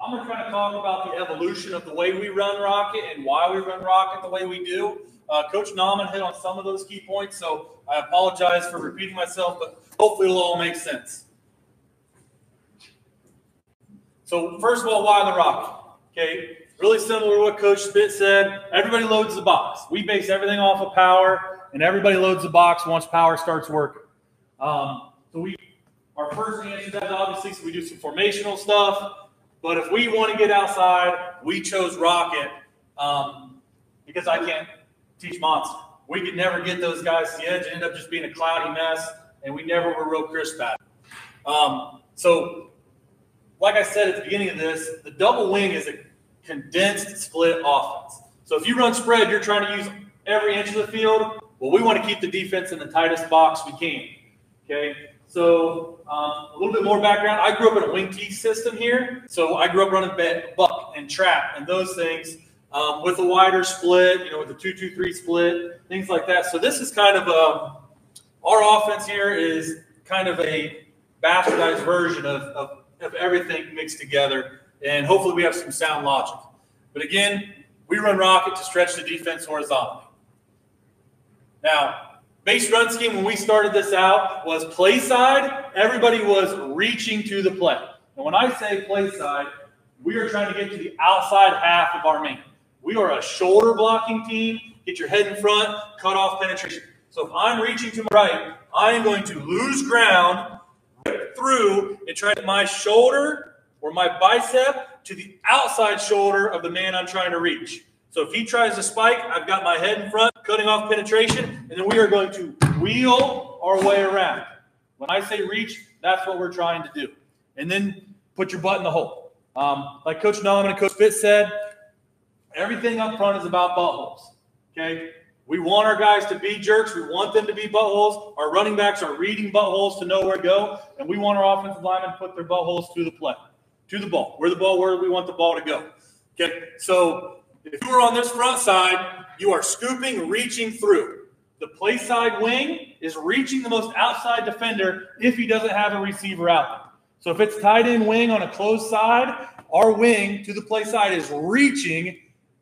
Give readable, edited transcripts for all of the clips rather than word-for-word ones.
I'm going to kind of talk about the evolution of the way we run Rocket and why we run Rocket the way we do. Coach Nauman hit on some of those key points, so I apologize for repeating myself, but hopefully it'll all make sense. So first of all, why the Rocket? Okay, really similar to what Coach Spit said. Everybody loads the box. We base everything off of power, and everybody loads the box once power starts working. Our first answer to that is obviously, so we do some formational stuff. But if we want to get outside, we chose Rocket because I can't teach Monster. We could never get those guys to the edge. It ended up just being a cloudy mess, and we never were real crisp at it. So, like I said at the beginning of this, the double wing is a condensed split offense. So if you run spread, you're trying to use every inch of the field. Well, we want to keep the defense in the tightest box we can. Okay. So a little bit more background. I grew up in a wing T system here. So I grew up running buck and trap and those things with a wider split, with the 2-2-3 split, things like that. So this is kind of our offense here is kind of a bastardized version of everything mixed together. And hopefully we have some sound logic. But again, we run Rocket to stretch the defense horizontally. Now, base run scheme when we started this out was play side. Everybody was reaching to the play. And when I say play side, we are trying to get to the outside half of our man. We are a shoulder blocking team. Get your head in front, cut off penetration. So if I'm reaching to my right, I am going to lose ground, rip through, and try to get my shoulder or my bicep to the outside shoulder of the man I'm trying to reach. So if he tries to spike, I've got my head in front, cutting off penetration, and then we are going to wheel our way around. When I say reach, that's what we're trying to do. And then put your butt in the hole. Like Coach Nauman and Coach Pitt said, everything up front is about buttholes. Okay? We want our guys to be jerks. We want them to be buttholes. Our running backs are reading buttholes to know where to go, and we want our offensive linemen to put their buttholes to the play, to the ball. Where we want the ball to go. Okay? So if you are on this front side, you are scooping, reaching through. The play side wing is reaching the most outside defender if he doesn't have a receiver out there. So if it's tight end wing on a closed side, our wing to the play side is reaching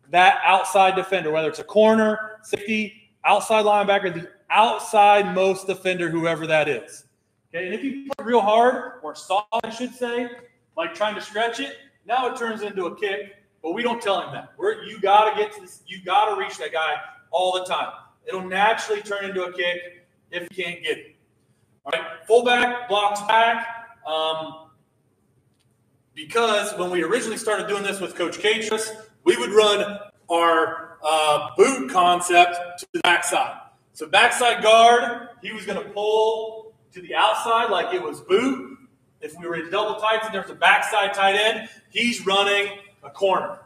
that outside defender, whether it's a corner, safety, outside linebacker, the outside most defender, whoever that is. Okay, and if you play real hard, or soft, I should say, like trying to stretch it, now it turns into a kick. But we don't tell him that. You got to get to this. You got to reach that guy all the time. It'll naturally turn into a kick if you can't get it. All right, fullback blocks back. Because when we originally started doing this with Coach Catris, we would run our boot concept to the backside. So backside guard, he was going to pull to the outside like it was boot. If we were in double tights and there's a backside tight end, he's running a corner.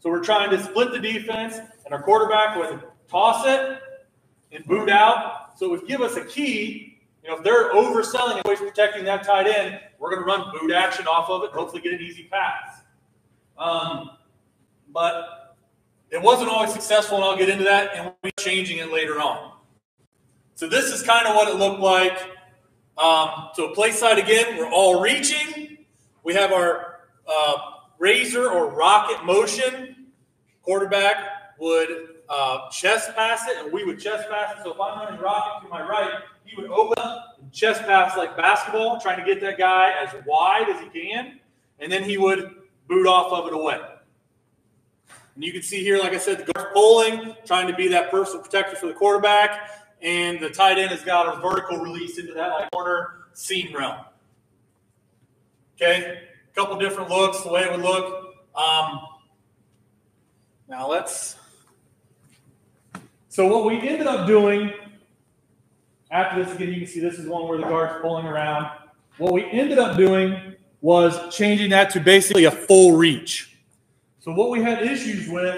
So we're trying to split the defense, and our quarterback would toss it and boot out. So it would give us a key. If they're overselling and always protecting that tight end, we're going to run boot action off of it and hopefully get an easy pass. But it wasn't always successful, and I'll get into that, and we'll be changing it later on. So this is kind of what it looked like. So play side again, we're all reaching. We have our razor or rocket motion. Quarterback would chest pass it, and we would chest pass it. So if I'm running rocket to my right, he would open up and chest pass like basketball, trying to get that guy as wide as he can, and then he would boot off of it away. And you can see here, like I said, the guard's pulling, trying to be that personal protector for the quarterback, and the tight end has got a vertical release into that corner seam realm. Okay? A couple different looks, the way it would look. So what we ended up doing after this, again, you can see this is one where the guard's pulling around. What we ended up doing was changing that to basically a full reach. So what we had issues with,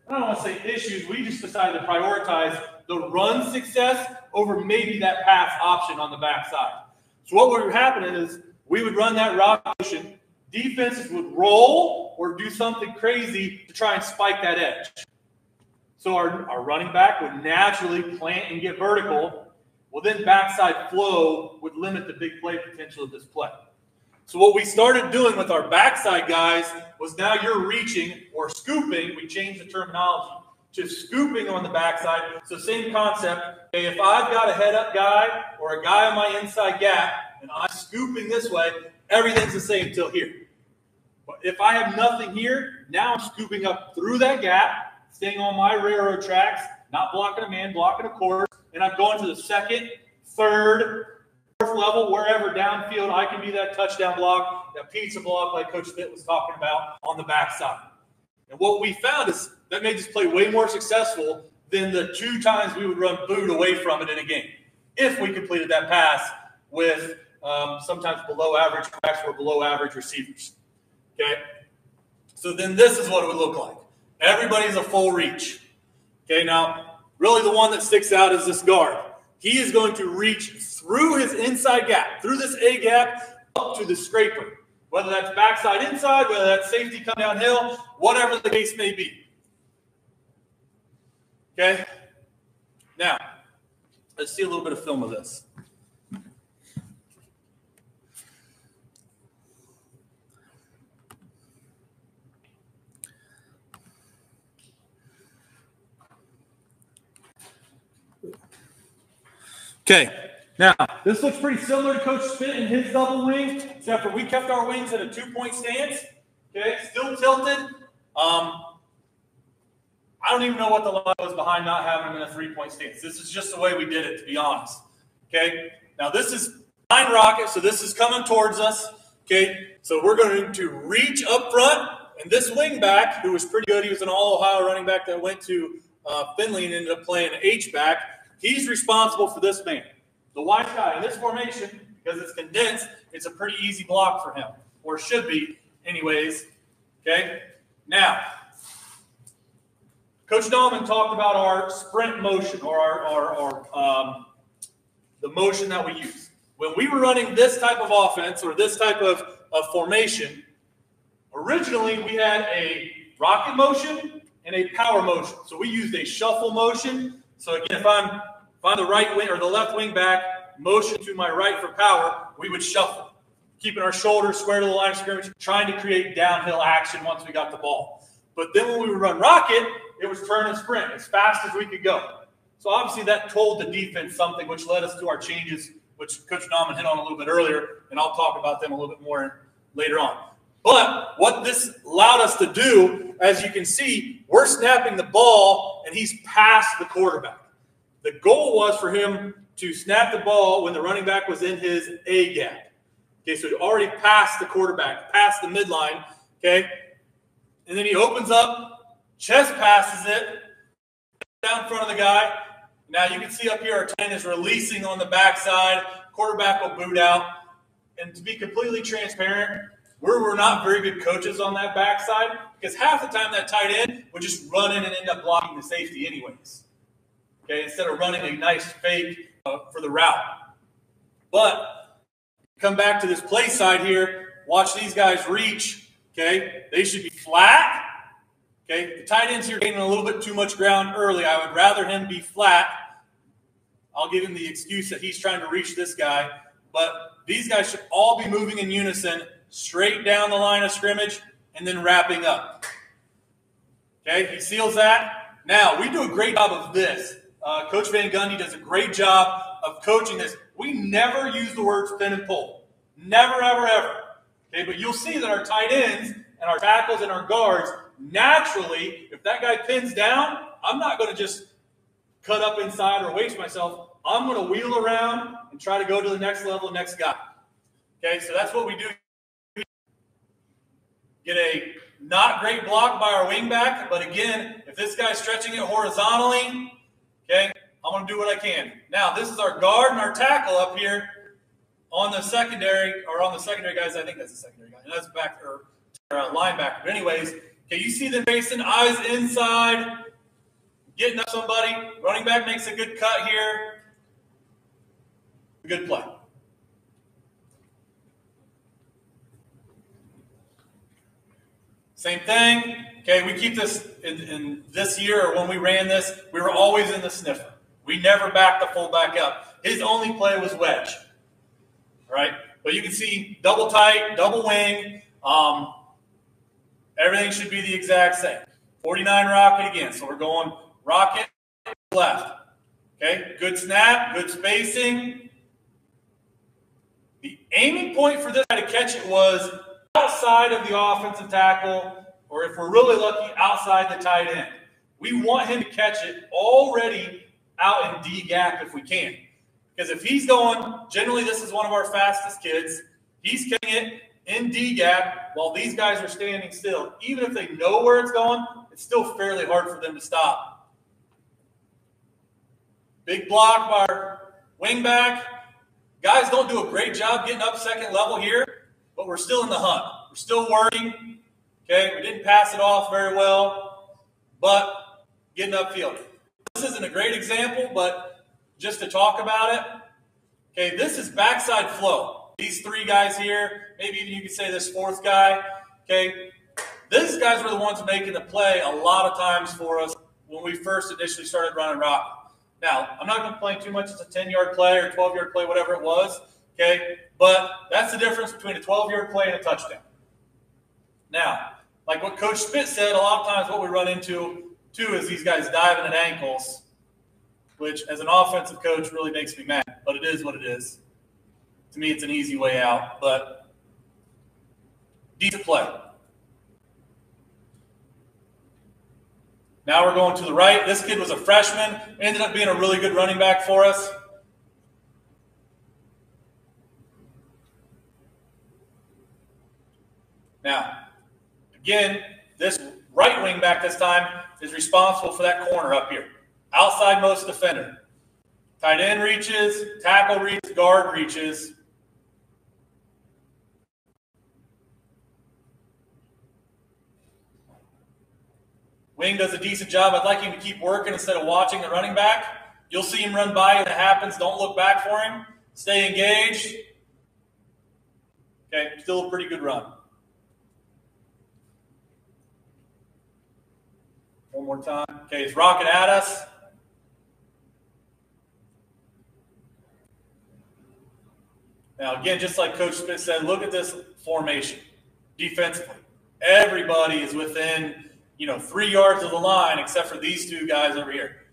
I don't want to say issues, we just decided to prioritize the run success over maybe that pass option on the backside. So what would happen is we would run that rock motion. Defenses would roll or do something crazy to try and spike that edge. So our running back would naturally plant and get vertical. Well, then backside flow would limit the big play potential of this play. So what we started doing with our backside guys was now you're reaching or scooping. We changed the terminology to scooping on the backside. So same concept. Okay, if I've got a head-up guy or a guy on my inside gap and I'm scooping this way, everything's the same until here. But if I have nothing here, now I'm scooping up through that gap, staying on my railroad tracks, not blocking a man, blocking a course, and I'm going to the second, third, fourth level, wherever downfield I can be that touchdown block, that pizza block like Coach Fitt was talking about on the backside. And what we found is that made this play way more successful than the 2 times we would run boot away from it in a game. If we completed that pass with sometimes below average backs or below average receivers. Okay? So then this is what it would look like. Everybody's a full reach. Okay, now really the one that sticks out is this guard. He is going to reach through his inside gap, through this A gap, up to the scraper. Whether that's backside inside, whether that's safety come downhill, whatever the case may be. Okay? Now, let's see a little bit of film of this. Okay, now this looks pretty similar to Coach Fitt in his double wing, except for we kept our wings at a 2-point stance. Okay, still tilted. I don't even know what the line was behind not having them in a 3-point stance. This is just the way we did it, to be honest. Okay, now this is 9 rocket, so this is coming towards us. Okay, so we're going to reach up front, and this wing back, who was pretty good, he was an all-Ohio running back that went to Finley and ended up playing H-back. He's responsible for this man. The white guy in this formation, because it's condensed, it's a pretty easy block for him, or should be anyways. Okay? Now, Coach Dahlman talked about our sprint motion, or the motion that we use. When we were running this type of offense or this type of formation, originally we had a rocket motion and a power motion. So we used a shuffle motion. So again, if I'm the right wing or the left wing back, motion to my right for power, we would shuffle, keeping our shoulders square to the line of scrimmage, trying to create downhill action once we got the ball. But then when we would run rocket, it was turn and sprint as fast as we could go. So obviously that told the defense something, which led us to our changes, which Coach Nauman hit on a little bit earlier, and I'll talk about them a little bit more later on. But what this allowed us to do, as you can see, we're snapping the ball, and he's past the quarterback. The goal was for him to snap the ball when the running back was in his A gap. Okay, so he already passed the quarterback, past the midline, okay? And then he opens up, chest passes it, down in front of the guy. Now you can see up here our 10 is releasing on the backside. Quarterback will boot out. And to be completely transparent, we're not very good coaches on that backside because half the time that tight end would just run in and end up blocking the safety anyways. Okay, instead of running a nice fake for the route. But come back to this play side here. Watch these guys reach. Okay, they should be flat. Okay, the tight end's here gaining a little bit too much ground early. I would rather him be flat. I'll give him the excuse that he's trying to reach this guy. But these guys should all be moving in unison, straight down the line of scrimmage, and then wrapping up. Okay, he seals that. Now, we do a great job of this. Coach Van Gundy does a great job of coaching this. We never use the words pin and pull. Never, ever, ever. Okay, but you'll see that our tight ends and our tackles and our guards, naturally, if that guy pins down, I'm not going to just cut up inside or waste myself. I'm going to wheel around and try to go to the next level, next guy. Okay, so that's what we do. Get a not great block by our wingback, but again, if this guy's stretching it horizontally, okay, I'm going to do what I can. Now, this is our guard and our tackle up here on the secondary, or on the secondary guys. I think that's the secondary guy. And that's back or linebacker. But anyways, okay, you see them facing eyes inside, getting up somebody. Running back makes a good cut here. Good play. Same thing. Okay, we keep this in this year, or when we ran this, we were always in the sniffer. We never backed the fullback up. His only play was wedge. All right? But you can see double tight, double wing. Everything should be the exact same. 49 rocket again. So we're going rocket left. Okay, good snap, good spacing. The aiming point for this guy to catch it was outside of the offensive tackle, or if we're really lucky, outside the tight end. We want him to catch it already out in D gap if we can. Because if he's going, generally this is one of our fastest kids, he's catching it in D gap while these guys are standing still. Even if they know where it's going, it's still fairly hard for them to stop. Big block by our wing back. Guys don't do a great job getting up second level here, but we're still in the hunt. We're still working. Okay, we didn't pass it off very well, but getting upfield. This isn't a great example, but just to talk about it, okay, this is backside flow. These three guys here, maybe even you could say this fourth guy, okay, these guys were the ones making the play a lot of times for us when we first initially started running rocket. Now, I'm not going to complain too much. It's a 10-yard play or 12-yard play, whatever it was, okay, but that's the difference between a 12-yard play and a touchdown. Now, like what Coach Spitz said, a lot of times what we run into, too, is these guys diving at ankles, which as an offensive coach really makes me mad, but it is what it is. To me, it's an easy way out, but decent play. Now we're going to the right. This kid was a freshman. Ended up being a really good running back for us. Now, again, this right wing back this time is responsible for that corner up here. Outside most defender. Tight end reaches, tackle reaches, guard reaches. Wing does a decent job. I'd like him to keep working instead of watching the running back. You'll see him run by. If it happens, don't look back for him. Stay engaged. Okay, still a pretty good run. One more time. Okay, it's rocking at us. Now, again, just like Coach Smith said, look at this formation defensively. Everybody is within 3 yards of the line except for these two guys over here.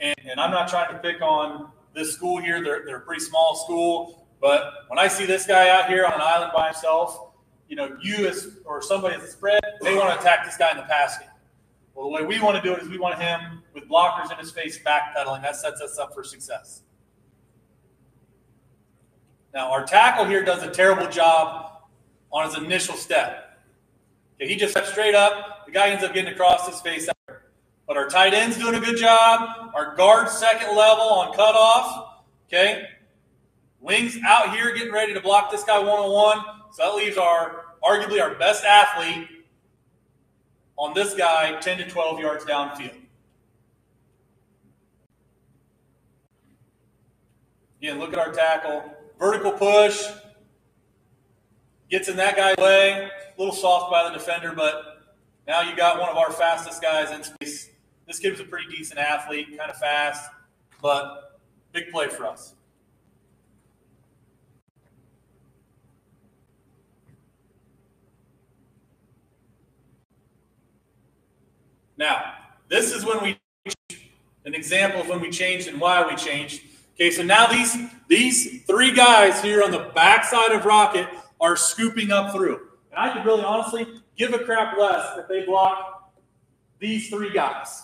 And I'm not trying to pick on this school here. They're a pretty small school. But when I see this guy out here on an island by himself, or somebody that's spread, they want to attack this guy in the pass game. Well, the way we want to do it is we want him with blockers in his face backpedaling. That sets us up for success. Now, our tackle here does a terrible job on his initial step. Okay, he just steps straight up. The guy ends up getting across his face. But our tight end's doing a good job. Our guard second level on cutoff. Okay. Wings out here getting ready to block this guy one-on-one. So that leaves arguably our best athlete on this guy 10 to 12 yards downfield. Again, look at our tackle. Vertical push. Gets in that guy's way. A little soft by the defender, but now you got one of our fastest guys in space. This kid was a pretty decent athlete, kind of fast, but big play for us. Now, this is when we an example of when we changed and why we changed. Okay, so now these three guys here on the backside of Rocket are scooping up through. And I could really honestly give a crap less if they block these three guys.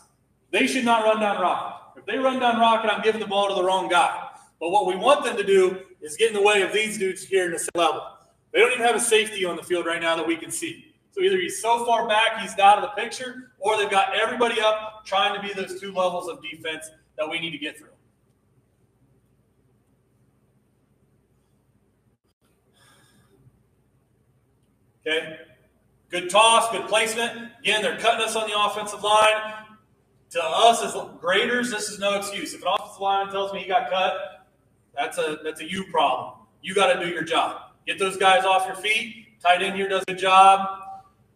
They should not run down Rocket. If they run down Rocket, I'm giving the ball to the wrong guy. But what we want them to do is get in the way of these dudes here in the same level. They don't even have a safety on the field right now that we can see. So either he's so far back he's out of the picture, or they've got everybody up trying to be those two levels of defense that we need to get through. Okay, good toss, good placement. Again, they're cutting us on the offensive line. To us as graders, this is no excuse. If an offensive line tells me he got cut, that's a you problem. You got to do your job. Get those guys off your feet. Tight end here does a good job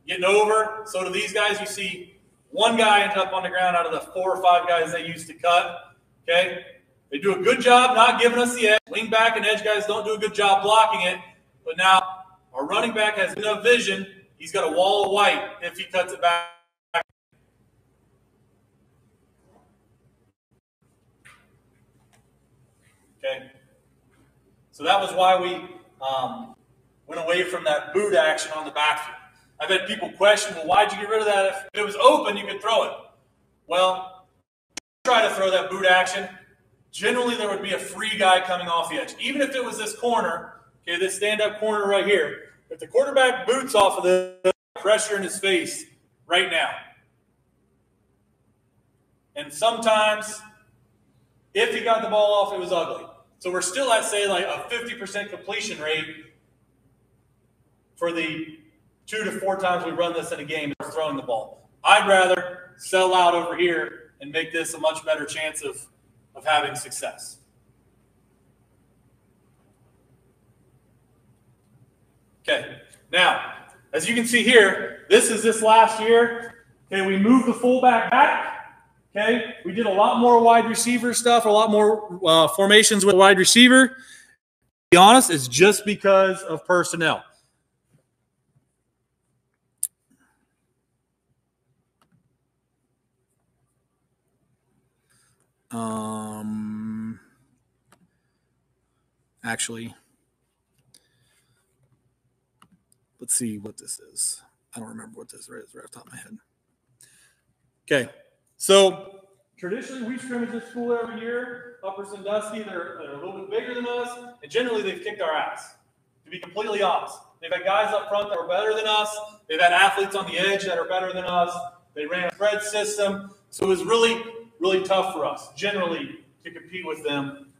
getting over. So do these guys. You see one guy ends up on the ground out of the 4 or 5 guys they used to cut. Okay, they do a good job not giving us the edge. Wing back and edge guys don't do a good job blocking it. But now our running back has enough vision. He's got a wall of white if he cuts it back. Okay. So that was why we went away from that boot action on the backfield. I've had people question, well, why'd you get rid of that? If it was open, you could throw it. Well, try to throw that boot action. Generally, there would be a free guy coming off the edge. Even if it was this corner, okay, this stand-up corner right here, if the quarterback boots off of the pressure in his face right now. And sometimes, if he got the ball off, it was ugly. So we're still at, say, like a 50% completion rate for the 2 to 4 times we run this in a game of throwing the ball. I'd rather sell out over here and make this a much better chance of having success. Okay, now, as you can see here, this is this last year. Okay, we moved the fullback back. Okay, we did a lot more wide receiver stuff, a lot more formations with wide receiver. To be honest, it's just because of personnel. Actually, let's see what this is. I don't remember what this is right off the top of my head. Okay, so traditionally we scrimmage this school every year. Upper Sandusky, they're a little bit bigger than us, and generally they've kicked our ass. To be completely honest, they've had guys up front that are better than us. They've had athletes on the edge that are better than us. They ran a spread system, so it was really, really tough for us generally to compete with them.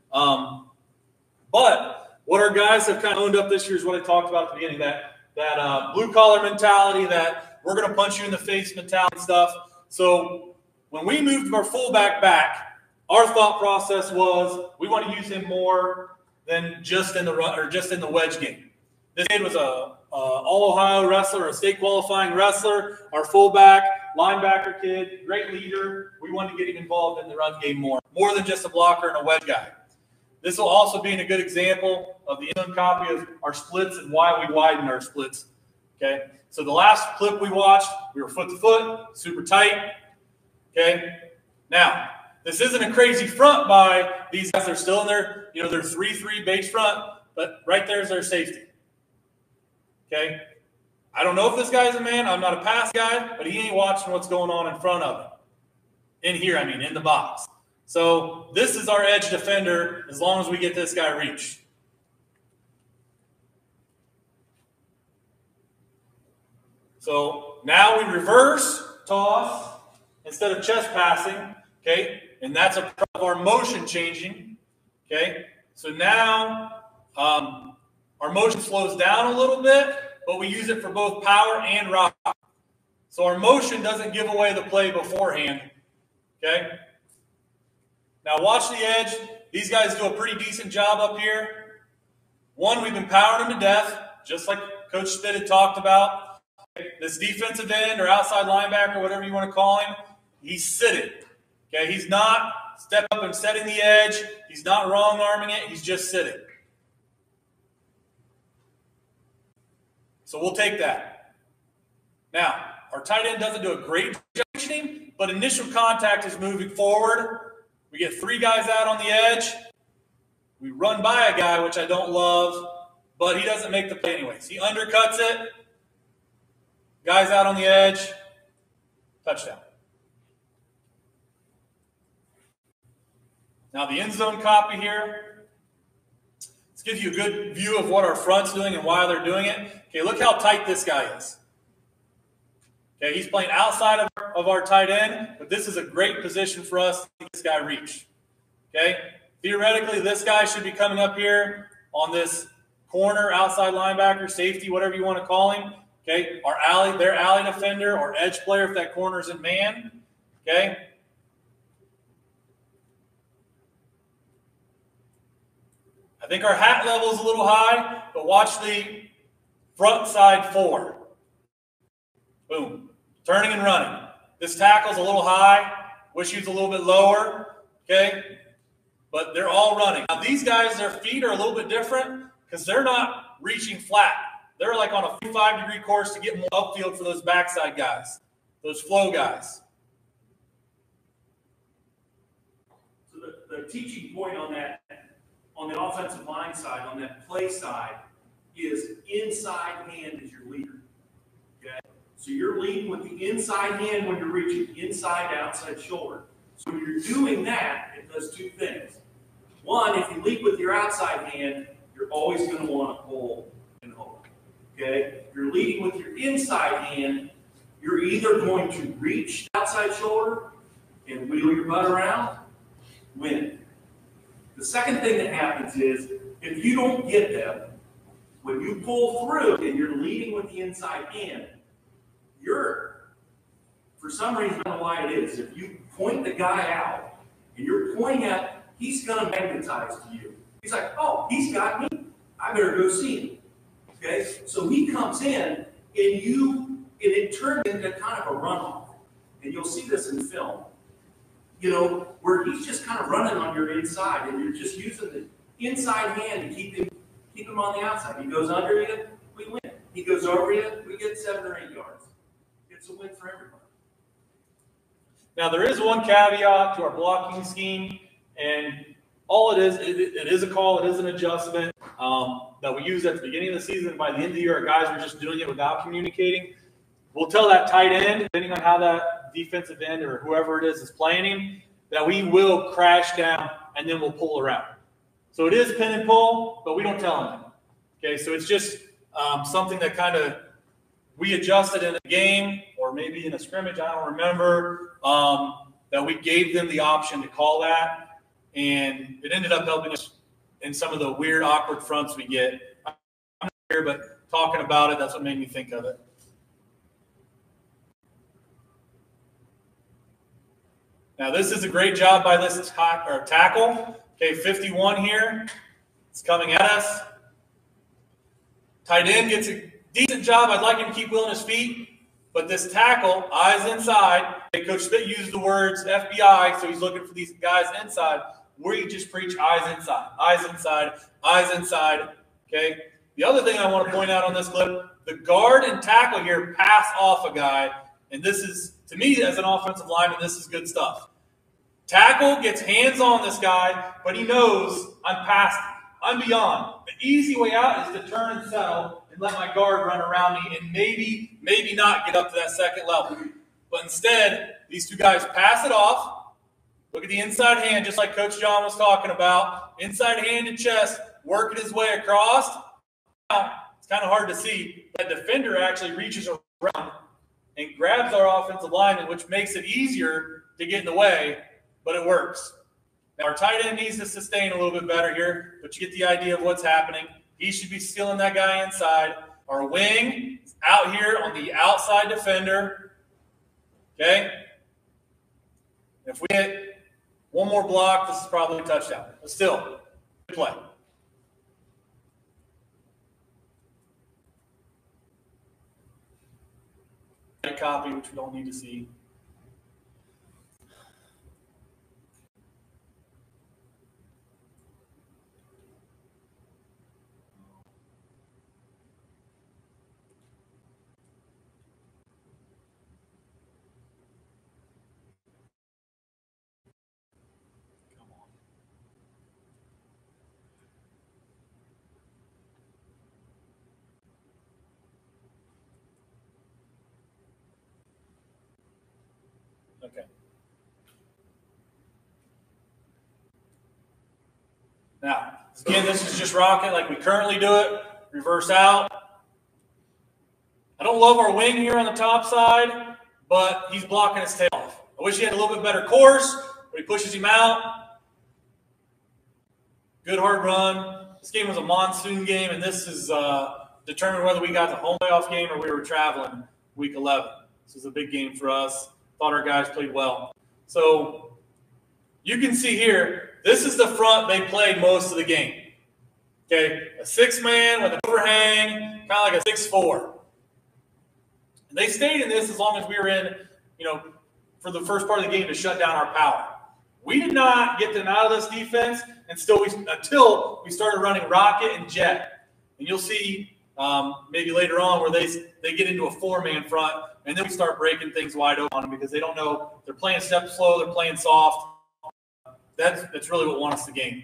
But what our guys have kind of owned up this year is what I talked about at the beginning, that blue-collar mentality, that we're going to punch you in the face mentality stuff. So when we moved our fullback back, our thought process was we want to use him more than just in the run or just in the wedge game. This kid was a All-Ohio wrestler, a state qualifying wrestler, our fullback, linebacker kid, great leader. We wanted to get him involved in the run game more than just a blocker and a wedge guy. This will also be a good example of the in copy of our splits and why we widen our splits. Okay, so the last clip we watched, we were foot to foot, super tight. Okay, now this isn't a crazy front by these guys. They're still in their, their 3-3 base front, but right there's their safety. Okay, I don't know if this guy's a man. I'm not a pass guy, but he ain't watching what's going on in front of him. In here, in the box. So this is our edge defender as long as we get this guy reached. So now we reverse toss instead of chest passing, okay? And that's a part of our motion changing, okay? So now our motion slows down a little bit, but we use it for both power and rock. So our motion doesn't give away the play beforehand, okay? Now watch the edge. These guys do a pretty decent job up here. One, we've been powering them to death, just like Coach Spit had talked about. This defensive end or outside linebacker, whatever you want to call him, he's sitting. Okay, he's not stepping up and setting the edge. He's not wrong-arming it. He's just sitting. So we'll take that. Now, our tight end doesn't do a great job reaching, but initial contact is moving forward. We get 3 guys out on the edge. We run by a guy, which I don't love, but he doesn't make the play anyways. He undercuts it. Guys out on the edge. Touchdown. Now the end zone copy here. This gives you a good view of what our front's doing and why they're doing it. Okay, look how tight this guy is. Okay, he's playing outside of our tight end, but this is a great position for us to get this guy reach. Okay, theoretically, this guy should be coming up here on this corner, outside linebacker, safety, whatever you want to call him. Okay, their alley defender or edge player if that corner's in man. Okay. I think our hat level is a little high, but watch the front side 4. Boom. Turning and running. This tackle's a little high. Wish he was a little bit lower. Okay? But they're all running. Now, these guys, their feet are a little bit different because they're not reaching flat. They're like on a 45-degree course to get more upfield for those backside guys, those flow guys. So the teaching point on that, on the offensive line side, on that play side, is inside hand is your leader. Okay? So you're leading with the inside hand when you're reaching, inside, outside shoulder. So when you're doing that, it does two things. One, if you lead with your outside hand, you're always going to want to pull and hold. Okay? If you're leading with your inside hand, you're either going to reach the outside shoulder and wheel your butt around, win. The second thing that happens is, if you don't get them, when you pull through and you're leading with the inside hand, for some reason, I don't know why it is, if you point the guy out and you're pointing out, he's going to magnetize to you. He's like, oh, he's got me. I better go see him. Okay? So he comes in and it turns into kind of a runoff. And you'll see this in film. You know, where he's just kind of running on your inside and you're just using the inside hand to keep him on the outside. He goes under you, we win. He goes over you, we get 7 or 8 yards. It's a win for everybody. Now, there is one caveat to our blocking scheme, and all it is a call, it is an adjustment that we use at the beginning of the season. By the end of the year, our guys are just doing it without communicating. We'll tell that tight end, depending on how that defensive end or whoever it is playing him, that we will crash down and then we'll pull around. So it is pin and pull, but we don't tell him. Okay, so it's just something that kind of we adjusted in a game or maybe in a scrimmage, I don't remember, that we gave them the option to call that. And it ended up helping us in some of the weird, awkward fronts we get. I'm not here, but talking about it, that's what made me think of it. Now, this is a great job by this tackle. Okay, 51 here. It's coming at us. Tight end gets a decent job. I'd like him to keep wheeling his feet. But this tackle, eyes inside. Okay, Coach Spit used the words FBI, so he's looking for these guys inside. We just preach eyes inside, eyes inside, eyes inside. Okay. The other thing I want to point out on this clip, the guard and tackle here pass off a guy. And this is, to me, as an offensive lineman, this is good stuff. Tackle gets hands on this guy, but he knows I'm past him. I'm beyond. The easy way out is to turn and settle and let my guard run around me and maybe not get up to that second level. But instead, these two guys pass it off. Look at the inside hand, just like Coach John was talking about. Inside hand and chest, working his way across. Now, it's kind of hard to see. That defender actually reaches around and grabs our offensive lineman, which makes it easier to get in the way, but it works. Now, our tight end needs to sustain a little bit better here, but you get the idea of what's happening. He should be stealing that guy inside. Our wing is out here on the outside defender. Okay? If we hit one more block, this is probably a touchdown. But still, good play. A copy, which we don't need to see. Okay. Now, again, this is just rocket like we currently do it. Reverse out. I don't love our wing here on the top side, but he's blocking his tail off. I wish he had a little bit better course, but he pushes him out. Good hard run. This game was a monsoon game, and this is determined whether we got the home playoff game or we were traveling week 11. This was a big game for us. Thought our guys played well. So you can see here, this is the front they played most of the game. Okay, a 6-man with an overhang, kind of like a 6-4. And they stayed in this as long as we were in, for the first part of the game to shut down our power. We did not get them out of this defense until we started running rocket and jet. And you'll see maybe later on where they get into a 4-man front, and then we start breaking things wide open on them because they don't know. They're playing step slow. They're playing soft. That's really what won us the game.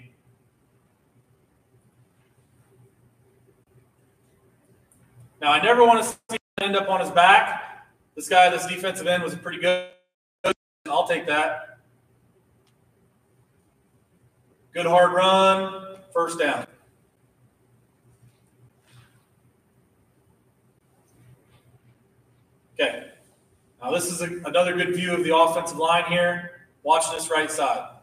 Now, I never want to see him end up on his back. This defensive end was pretty good. I'll take that. Good hard run, first down. Okay. Now, this is another good view of the offensive line here. Watch this right side.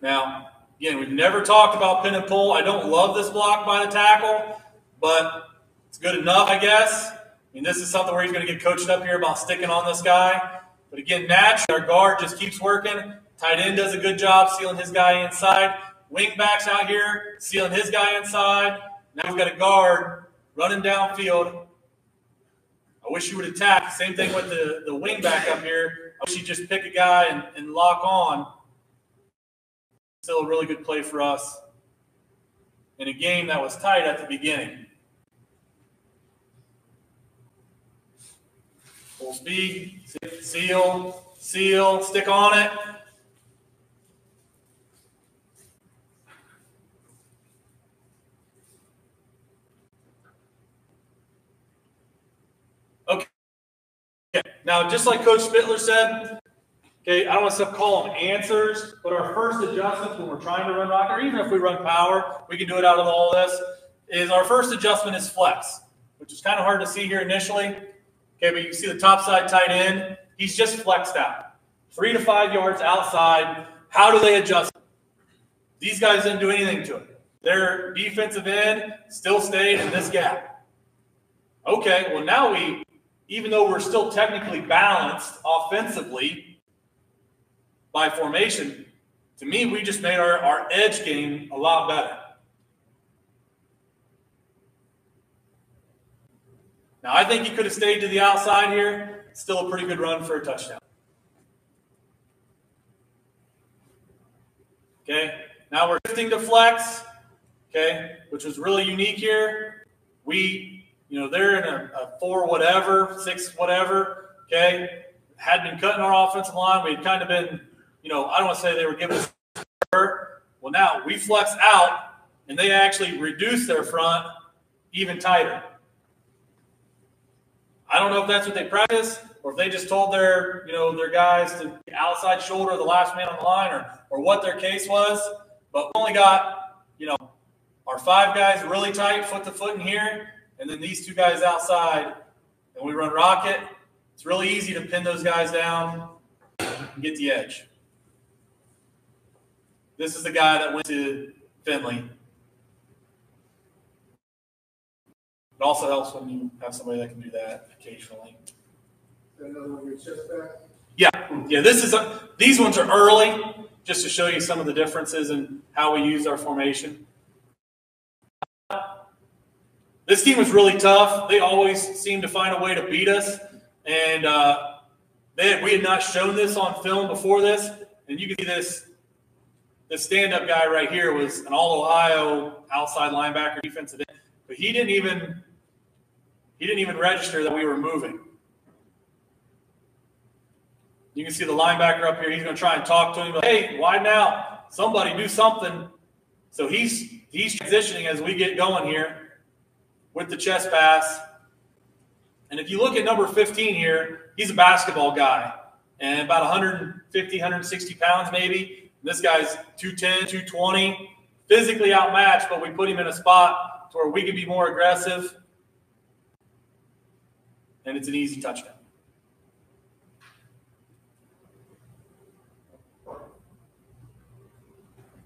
Now, again, we've never talked about pin and pull. I don't love this block by the tackle, but it's good enough, I guess. I mean, this is something where he's going to get coached up here about sticking on this guy. But again, naturally, our guard just keeps working. Tight end does a good job sealing his guy inside. Wing back's out here sealing his guy inside. Now we've got a guard running downfield. I wish you would attack. Same thing with the wing back up here. I wish you just pick a guy and lock on. Still a really good play for us in a game that was tight at the beginning. Full speed, seal, stick on it. Okay. Now, just like Coach Spittler said, okay, I don't want to call them answers, but our first adjustments when we're trying to run rock, or even if we run power, we can do it out of all this, is our first adjustment is flex, which is kind of hard to see here initially. Okay, but you can see the top side tight end. He's just flexed out. 3 to 5 yards outside. How do they adjust? These guys didn't do anything to it. Their defensive end still stayed in this gap. Okay, well now even though we're still technically balanced offensively by formation, to me, we just made our edge game a lot better. Now, I think he could have stayed to the outside here. Still a pretty good run for a touchdown. Okay, now we're shifting to flex, okay, which was really unique here. They're in a 4 whatever, 6 whatever, okay, had been cutting our offensive line. We had kind of been, I don't want to say they were giving us hurt. Well, now we flex out, and they actually reduce their front even tighter. I don't know if that's what they practice or if they just told their guys to outside shoulder the last man on the line or what their case was. But we only got, our 5 guys really tight, foot to foot in here, and then these 2 guys outside, and we run rocket. It's really easy to pin those guys down and get the edge. This is the guy that went to Finley. It also helps when you have somebody that can do that occasionally. Yeah. These ones are early, just to show you some of the differences in how we use our formation. This team was really tough. They always seemed to find a way to beat us, and we had not shown this on film before this. And you can see this stand-up guy right here was an All-Ohio outside linebacker, defensive end, but he didn't even register that we were moving. You can see the linebacker up here. He's going to try and talk to him. Like, hey, widen out. Somebody do something. So he's transitioning as we get going here with the chest pass. And if you look at number 15 here, he's a basketball guy and about 150, 160 pounds maybe. This guy's 210, 220, physically outmatched, but we put him in a spot to where we can be more aggressive. And it's an easy touchdown.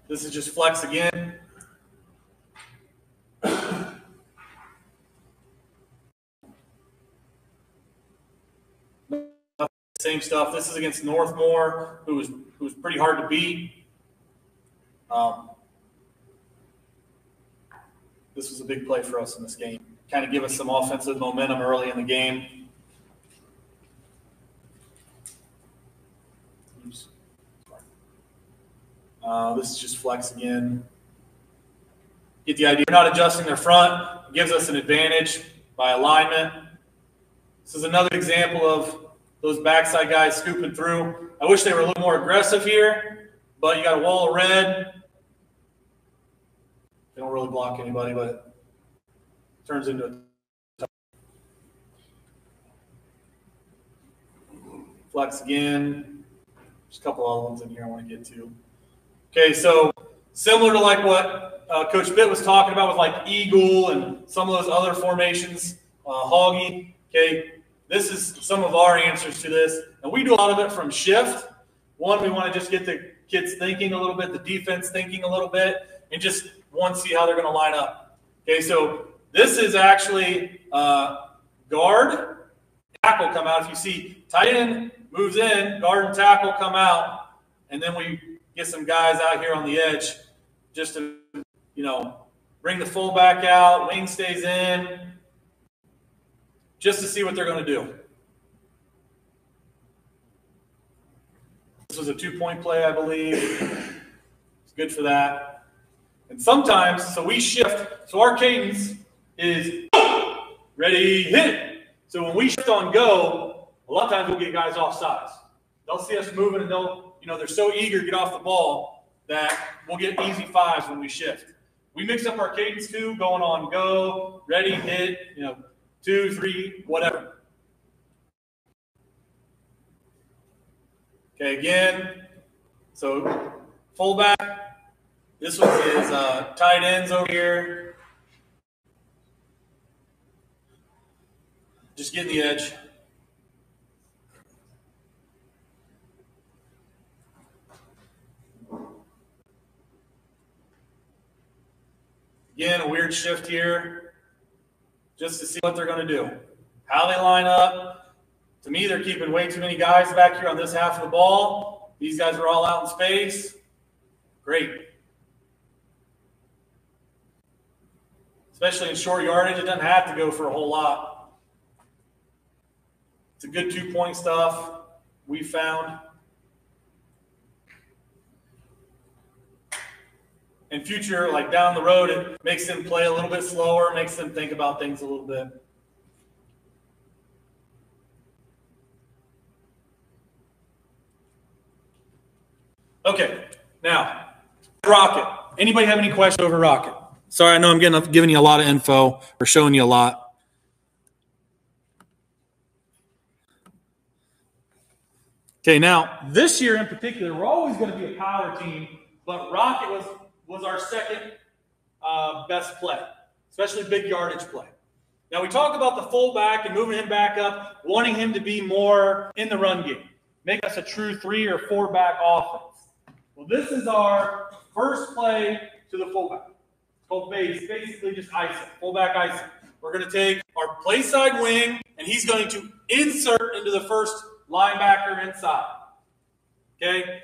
This is just flex again. Same stuff. This is against Northmore, who was pretty hard to beat. This was a big play for us in this game. Kind of give us some offensive momentum early in the game. This is just flex again. Get the idea. We're not adjusting their front. It gives us an advantage by alignment. This is another example of those backside guys scooping through. I wish they were a little more aggressive here, but you got a wall of red. They don't really block anybody, but it turns into a flex again. There's a couple other ones in here I want to get to. Okay, so similar to like what Coach Bitt was talking about with like eagle and some of those other formations, hoggy. Okay, this is some of our answers to this. And we do a lot of it from shift. One, we want to just get the kids thinking a little bit, the defense thinking a little bit, and just one, see how they're going to line up. Okay, so this is actually guard, tackle come out. If you see tight end moves in, guard and tackle come out, and then we get some guys out here on the edge just to, you know, bring the fullback out, wing stays in, just to see what they're going to do. This was a 2-point play, I believe. It's good for that. And sometimes, so we shift. So our cadence is ready, hit. So when we shift on go, a lot of times we'll get guys off sides. They'll see us moving and they'll, you know, they're so eager to get off the ball that we'll get easy 5s when we shift. We mix up our cadence too, going on go, ready, hit, you know, 2, 3, whatever. Okay, again, so fullback. This was his tight ends over here. Just getting the edge. Again, a weird shift here, just to see what they're going to do, how they line up. To me, they're keeping way too many guys back here on this half of the ball. These guys are all out in space. Great. Especially in short yardage, it doesn't have to go for a whole lot. It's a good 2-point stuff we found. In future, like down the road, it makes them play a little bit slower, makes them think about things a little bit. Okay, now, Rocket. Anybody have any questions over Rocket? Sorry, I know I'm giving you a lot of info or showing you a lot. Okay, now, this year in particular, we're always going to be a power team, but Rocket was our second best play, especially big yardage play. Now, we talk about the fullback and moving him back up, wanting him to be more in the run game, make us a true 3 or 4 back offense. Well, this is our first play to the fullback. It's called base, basically just icing, fullback icing. We're going to take our play side wing, and he's going to insert into the first linebacker inside. Okay?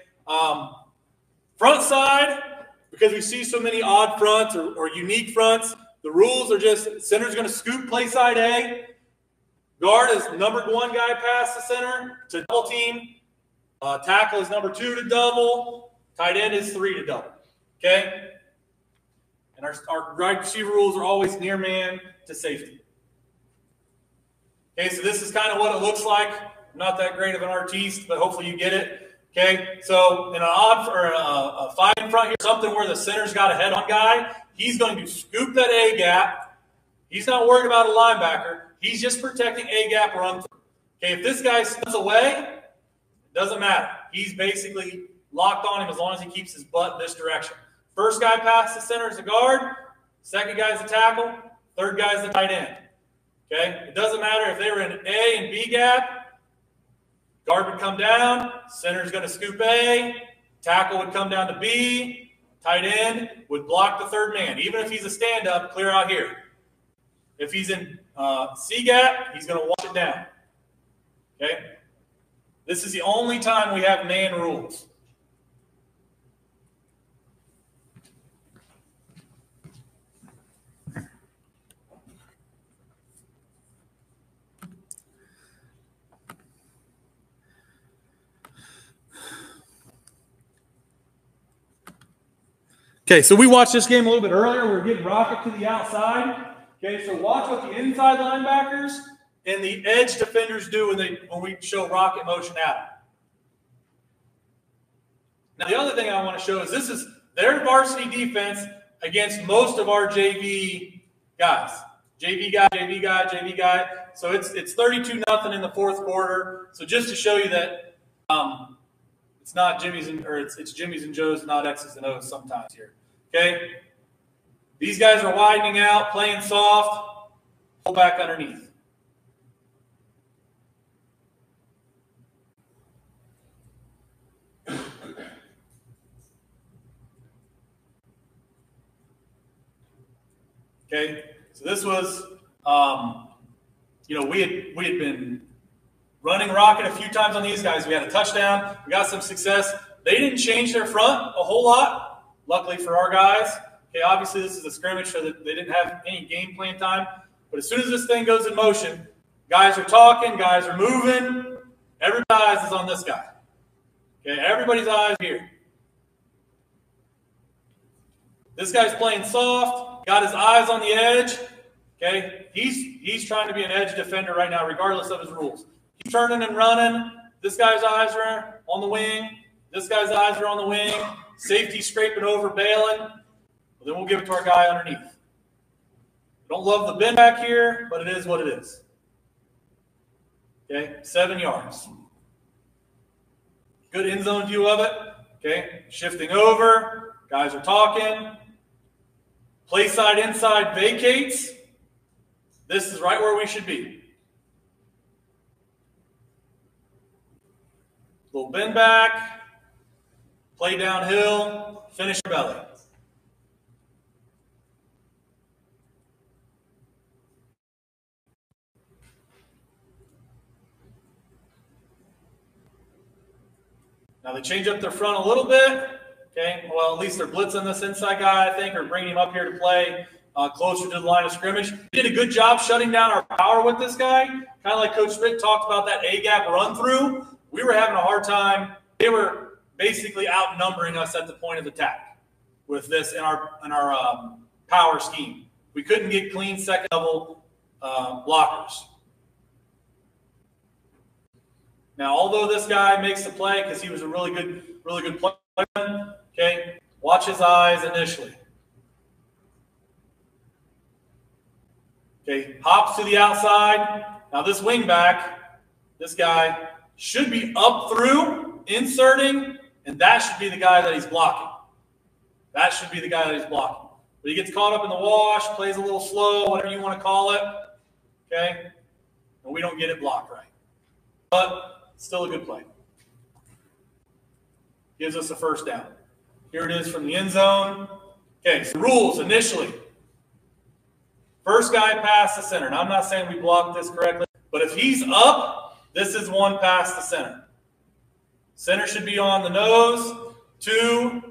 Front side, because we see so many odd fronts or unique fronts, the rules are just center's going to scoop play side A. Guard is number 1 guy past the center to double team. Tackle is number 2 to double. Tight end is 3 to double. Okay? And our wide receiver rules are always near man to safety. Okay, so this is kind of what it looks like. I'm not that great of an artiste, but hopefully you get it. Okay, so in an odd or a 5 in front here, something where the center's got a head-on guy, he's going to scoop that A gap. He's not worried about a linebacker. He's just protecting A gap run through. Okay, if this guy slips away, it doesn't matter. He's basically locked on him as long as he keeps his butt this direction. First guy past the center is the guard. Second guy is the tackle. Third guy is the tight end. Okay? It doesn't matter if they were in A and B gap. Guard would come down. Center is going to scoop A. Tackle would come down to B. Tight end would block the third man. Even if he's a stand-up, clear out here. If he's in C gap, he's going to watch it down. Okay? This is the only time we have man rules. Okay, so we watched this game a little bit earlier. We were getting rocket to the outside. Okay, so watch what the inside linebackers and the edge defenders do when we show rocket motion out. Now, the other thing I want to show is this is their varsity defense against most of our JV guys. JV guy, JV guy, JV guy. So it's 32-0 in the fourth quarter. So just to show you that it's not Jimmy's it's Jimmy's and Joe's, not X's and O's sometimes here. Okay? These guys are widening out, playing soft, pull back underneath. Okay, so this was, we had been running rocket a few times on these guys. We had a touchdown. We got some success. They didn't change their front a whole lot, luckily for our guys. Okay, obviously this is a scrimmage, so that they didn't have any game plan time. But as soon as this thing goes in motion, guys are talking, guys are moving. Everybody's eyes is on this guy. Okay, everybody's eyes here. This guy's playing soft, got his eyes on the edge. Okay, he's trying to be an edge defender right now, regardless of his rules. He's turning and running. This guy's eyes are on the wing. This guy's eyes are on the wing. Safety scraping over, bailing. Well, then we'll give it to our guy underneath. Don't love the bend back here, but it is what it is. Okay, 7 yards. Good end zone view of it. Okay, shifting over. Guys are talking. Play side inside vacates. This is right where we should be. Little bend back. Play downhill. Finish your belly. Now they change up their front a little bit. Okay, well, at least they're blitzing this inside guy, I think, or bringing him up here to play closer to the line of scrimmage. We did a good job shutting down our power with this guy. Kind of like Coach Smith talked about that A-gap run-through. We were having a hard time. They were basically outnumbering us at the point of attack with this in our power scheme. We couldn't get clean second-level blockers. Now, although this guy makes the play because he was a really good player, okay, watch his eyes initially. Okay, hops to the outside. Now this wing back, this guy should be up through, inserting, and that should be the guy that he's blocking. That should be the guy that he's blocking. But he gets caught up in the wash, plays a little slow, whatever you want to call it. Okay, and we don't get it blocked right. But still a good play. Gives us a first down. Here it is from the end zone. Okay, so rules initially. First guy past the center. Now, I'm not saying we blocked this correctly, but if he's up, this is one past the center. Center should be on the nose. 2,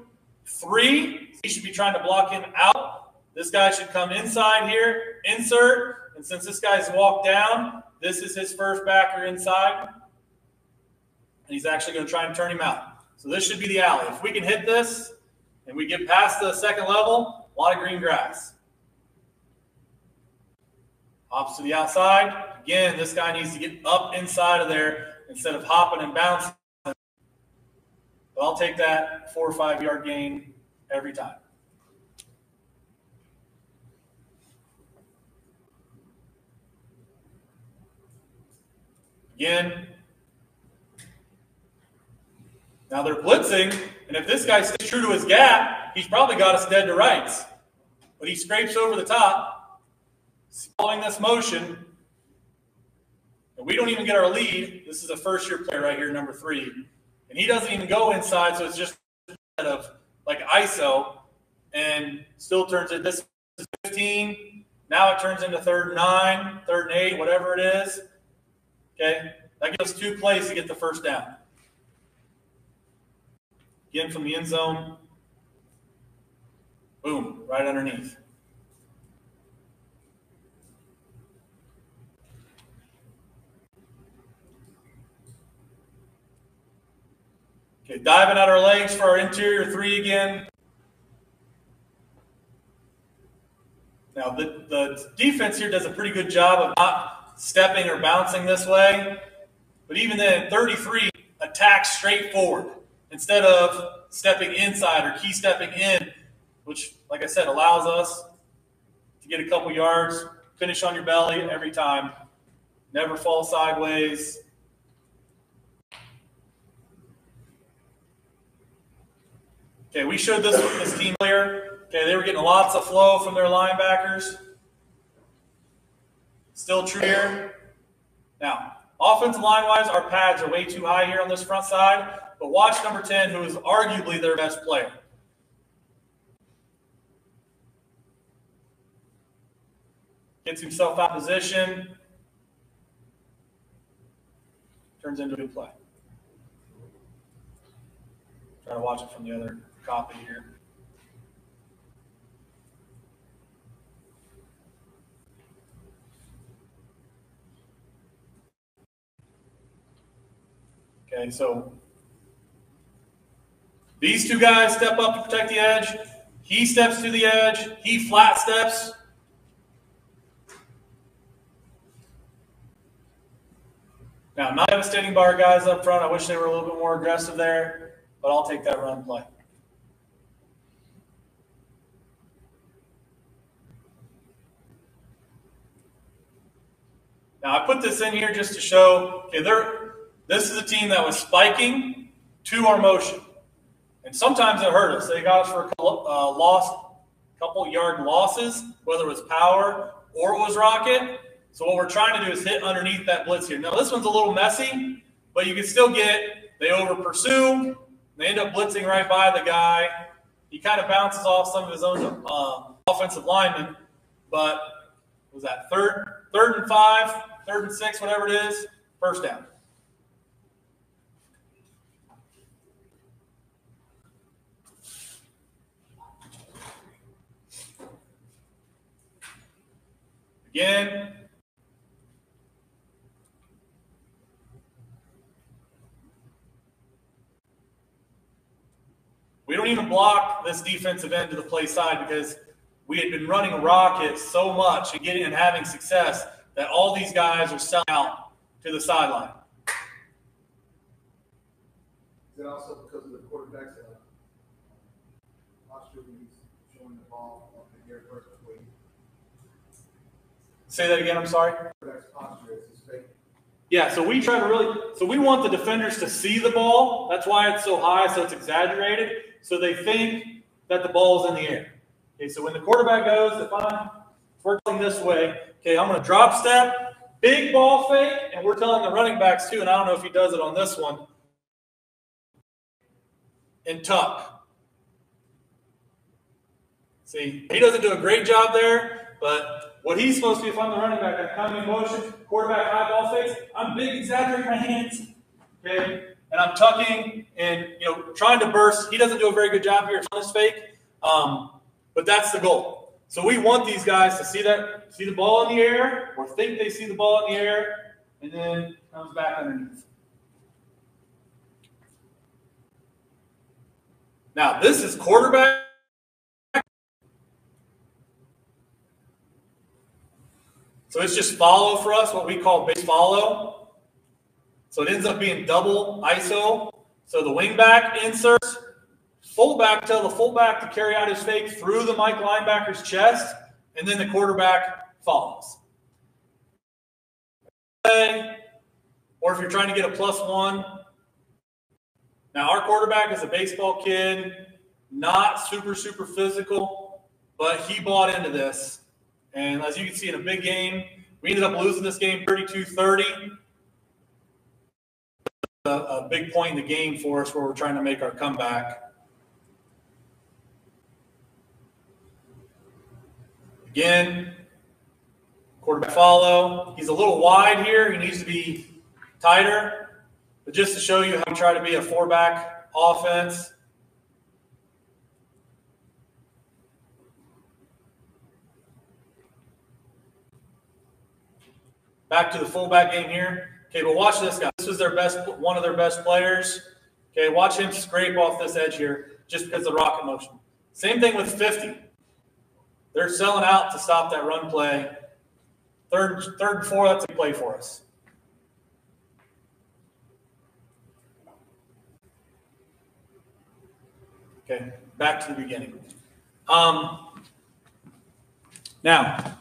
3. He should be trying to block him out. This guy should come inside here, insert, and since this guy's walked down, this is his first backer inside, and he's actually going to try and turn him out. So this should be the alley. If we can hit this and we get past the second level, a lot of green grass. Hops to the outside. Again, this guy needs to get up inside of there instead of hopping and bouncing. But I'll take that 4 or 5 yard gain every time. Again. Now they're blitzing, and if this guy stays true to his gap, he's probably got us dead to rights. But he scrapes over the top, following this motion, and we don't even get our lead. This is a first-year player right here, number 3. And he doesn't even go inside, so it's just of like ISO, and still turns it. This is 15. Now it turns into 3rd and 9, 3rd and 8, whatever it is. Okay, that gives us 2 plays to get the first down. Again from the end zone. Boom, right underneath. Okay, diving at our legs for our interior 3 again. Now, the defense here does a pretty good job of not stepping or bouncing this way. But even then, 33 attacks straight forward instead of stepping inside or key stepping in, which, like I said, allows us to get a couple yards, finish on your belly every time, never fall sideways. Okay, we showed this team earlier. Okay, they were getting lots of flow from their linebackers. Still true here. Now, offensive line-wise, our pads are way too high here on this front side, but watch number 10, who is arguably their best player. Gets himself out of position. Turns into a good play. Try to watch it from the other copy here. Okay, so these two guys step up to protect the edge. He steps to the edge. He flat steps. Now, not devastating bar guys up front. I wish they were a little bit more aggressive there, but I'll take that run play. Now, I put this in here just to show, okay, this is a team that was spiking to our motion. And sometimes it hurt us. They got us for a couple yard losses, whether it was power or it was rocket. So what we're trying to do is hit underneath that blitz here. Now, this one's a little messy, but you can still they over pursue. They end up blitzing right by the guy. He kind of bounces off some of his own offensive linemen. But what was that, third and 5, 3rd and 6, whatever it is, first down. Again. We don't even block this defensive end to the play side because we had been running rockets so much and getting and having success that all these guys are selling out to the sideline. Is it also because of the quarterback's posture when he's showing the ball up in the air perfectly? Say that again, I'm sorry. Quarterback's posture is his fake. Yeah, so we try to we want the defenders to see the ball. That's why it's so high, so it's exaggerated. So they think that the ball's in the air. Okay, so when the quarterback goes, if I'm working this way, okay, I'm going to drop step, big ball fake, and we're telling the running backs too, and I don't know if he does it on this one, and tuck. See, he doesn't do a great job there, but what he's supposed to be, if I'm the running back, I'm coming in motion, quarterback high ball fakes, I'm big, exaggerating my hands, okay, and I'm tucking and, trying to burst. He doesn't do a very good job here on his fake, but that's the goal. So we want these guys to see the ball in the air or think they see the ball in the air, and then comes back underneath. Now, this is quarterback. So it's just follow for us, what we call base follow. So it ends up being double ISO. So the wingback inserts, fullback, tell the fullback to carry out his fake through the Mike linebacker's chest, and then the quarterback follows. Or if you're trying to get a +1. Now, our quarterback is a baseball kid, not super physical, but he bought into this. And as you can see in a big game, we ended up losing this game 32-30. A big point in the game for us where we're trying to make our comeback. Again, quarterback follow. He's a little wide here. He needs to be tighter. But just to show you how we try to be a 4-back offense. Back to the fullback game here. Okay, but watch this guy. This was one of their best players. Okay, watch him scrape off this edge here just because of the rocket motion. Same thing with 50. They're selling out to stop that run play. Third and 4, that's a play for us. Okay, back to the beginning. Now,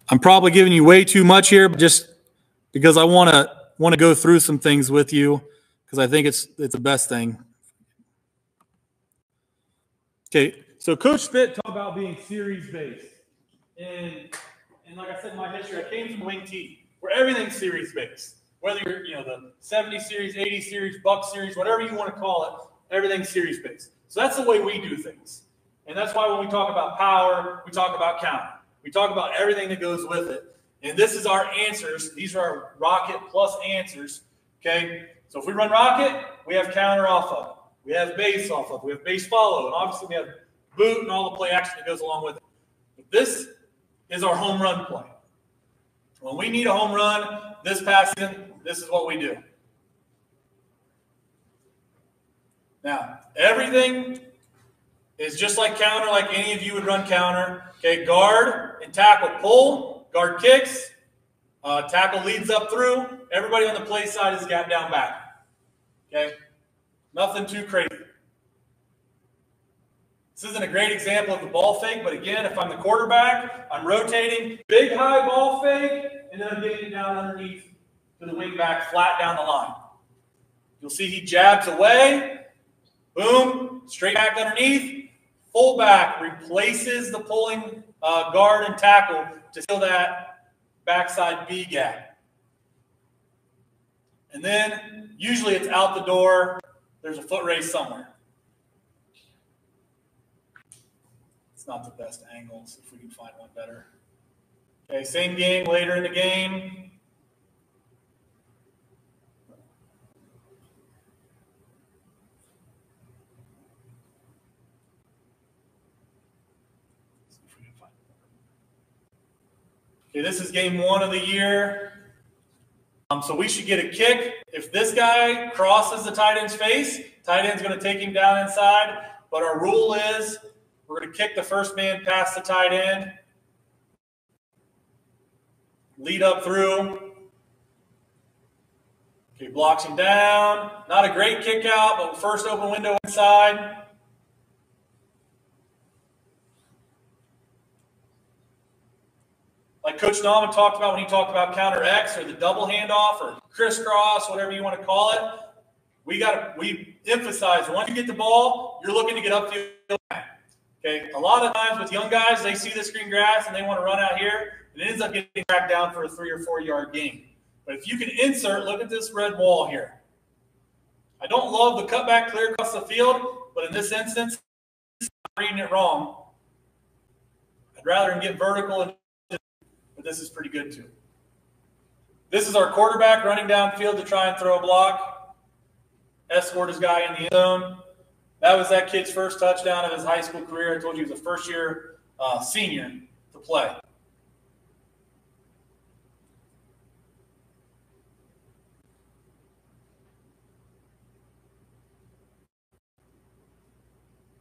I'm probably giving you way too much here, but just because I want to go through some things with you, because I think it's the best thing. Okay, so Coach Spit talked about being series based, and like I said in my history, I came from Wing T, where everything's series based. Whether you're the 70 series, 80 series, Buck series, whatever you want to call it, everything's series based. So that's the way we do things, and that's why when we talk about power, we talk about counter. We talk about everything that goes with it. And this is our answers. These are our rocket plus answers. Okay? So if we run rocket, we have counter off of it. We have base off of it. We have base follow. And obviously we have boot and all the play action that goes along with it. But this is our home run play. When we need a home run, this passing, this is what we do. Now, everything is just like counter, like any of you would run counter. Okay, guard and tackle pull, guard kicks, tackle leads up through. Everybody on the play side is gap down back. Okay, nothing too crazy. This isn't a great example of the ball fake, but again, if I'm the quarterback, I'm rotating, big high ball fake, and then I'm getting it down underneath to the wing back, flat down the line. You'll see he jabs away, boom, straight back underneath. Fullback replaces the pulling guard and tackle to seal that backside B gap. And then usually it's out the door. There's a foot race somewhere. It's not the best angles, if we can find one better. Okay, same game later in the game. Okay, this is game 1 of the year. So we should get a kick. If this guy crosses the tight end's face, tight end's going to take him down inside. But our rule is we're going to kick the first man past the tight end. Lead up through. Okay, blocks him down. Not a great kick out, but first open window inside. Like Coach Nauman talked about when he talked about counter X or the double handoff or crisscross, whatever you want to call it. We emphasize once you get the ball, you're looking to get upfield. Okay, a lot of times with young guys, they see this green grass and they want to run out here, and it ends up getting tracked down for a 3 or 4 yard gain. But if you can insert, look at this red wall here. I don't love the cutback clear across the field, but in this instance, I'm reading it wrong. I'd rather him get vertical, but this is pretty good too. This is our quarterback running downfield to try and throw a block. Escort his guy in the end zone. That was that kid's first touchdown of his high school career. I told you he was a first-year senior to play.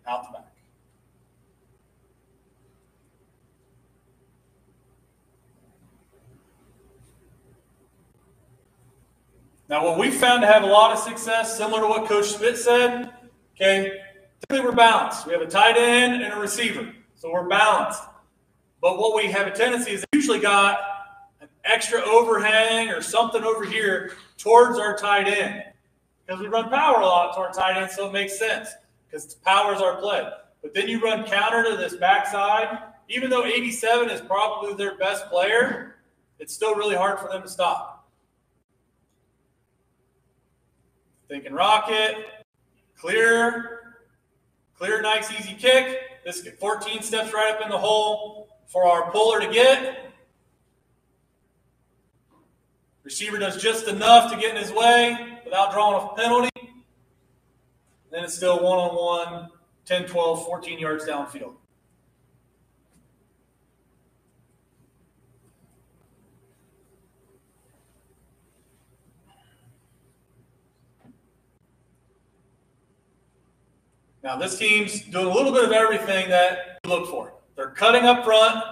Out the back. Now, what we found to have a lot of success, similar to what Coach Spit said, okay, typically we're balanced. We have a tight end and a receiver, so we're balanced. But what we have a tendency is they usually got an extra overhang or something over here towards our tight end because we run power a lot to our tight end, so it makes sense because power is our play. But then you run counter to this backside. Even though 87 is probably their best player, it's still really hard for them to stop. Thinking rocket, clear, nice, easy kick. This 14 steps right up in the hole for our puller to get. Receiver does just enough to get in his way without drawing a penalty. Then it's still one-on-one, 10, 12, 14 yards downfield. Now this team's doing a little bit of everything that you look for. They're cutting up front.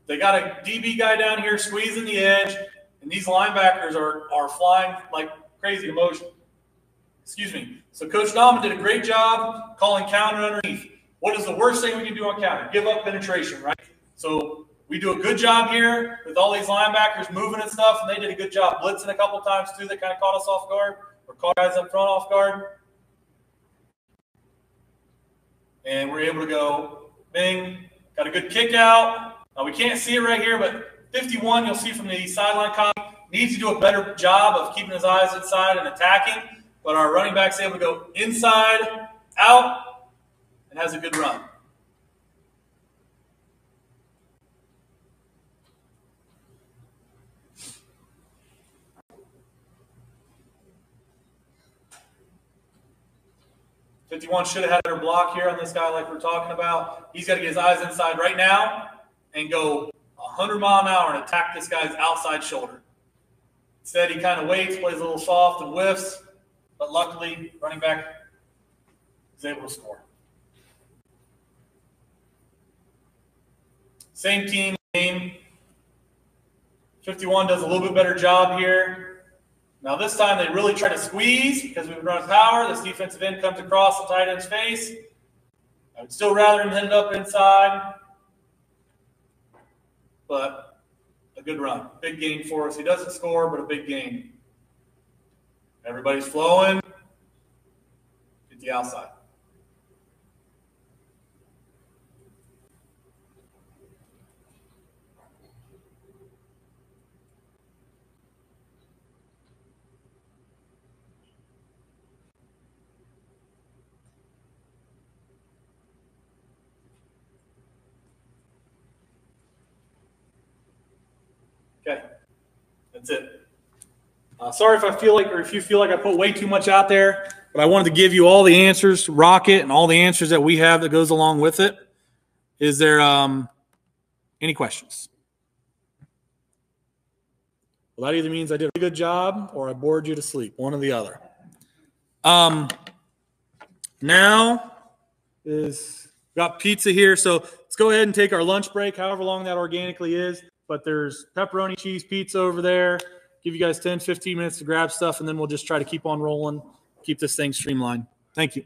They got a DB guy down here squeezing the edge, and these linebackers are flying like crazy in motion. Excuse me. So Coach Nauman did a great job calling counter underneath. What is the worst thing we can do on counter? Give up penetration, right? So we do a good job here with all these linebackers moving and stuff, and they did a good job blitzing a couple times too. That kind of caught us off guard, or caught guys up front off guard. And we're able to go, bing, got a good kick out. We can't see it right here, but 51, you'll see from the sideline copy, needs to do a better job of keeping his eyes inside and attacking. But our running back's able to go inside, out, and has a good run. '51 should have had a better block here on this guy like we're talking about. He's got to get his eyes inside right now and go 100 mile an hour and attack this guy's outside shoulder. Instead, he kind of waits, plays a little soft and whiffs, but luckily, running back is able to score. Same team game. 51 does a little bit better job here. Now this time they really try to squeeze because we've run power. This defensive end comes across the tight end's face. I would still rather him hit it up inside. But a good run. Big gain for us. He doesn't score, but a big gain. Everybody's flowing. Get the outside. Okay, that's it. Sorry if I feel like, or if you feel like I put way too much out there, but I wanted to give you all the answers, Rocket, and all the answers that we have that goes along with it. Is there any questions? Well, that either means I did a good job or I bored you to sleep, one or the other. Now is got pizza here, so let's go ahead and take our lunch break, however long that organically is. But there's pepperoni cheese pizza over there. Give you guys 10, 15 minutes to grab stuff, and then we'll just try to keep on rolling, keep this thing streamlined. Thank you.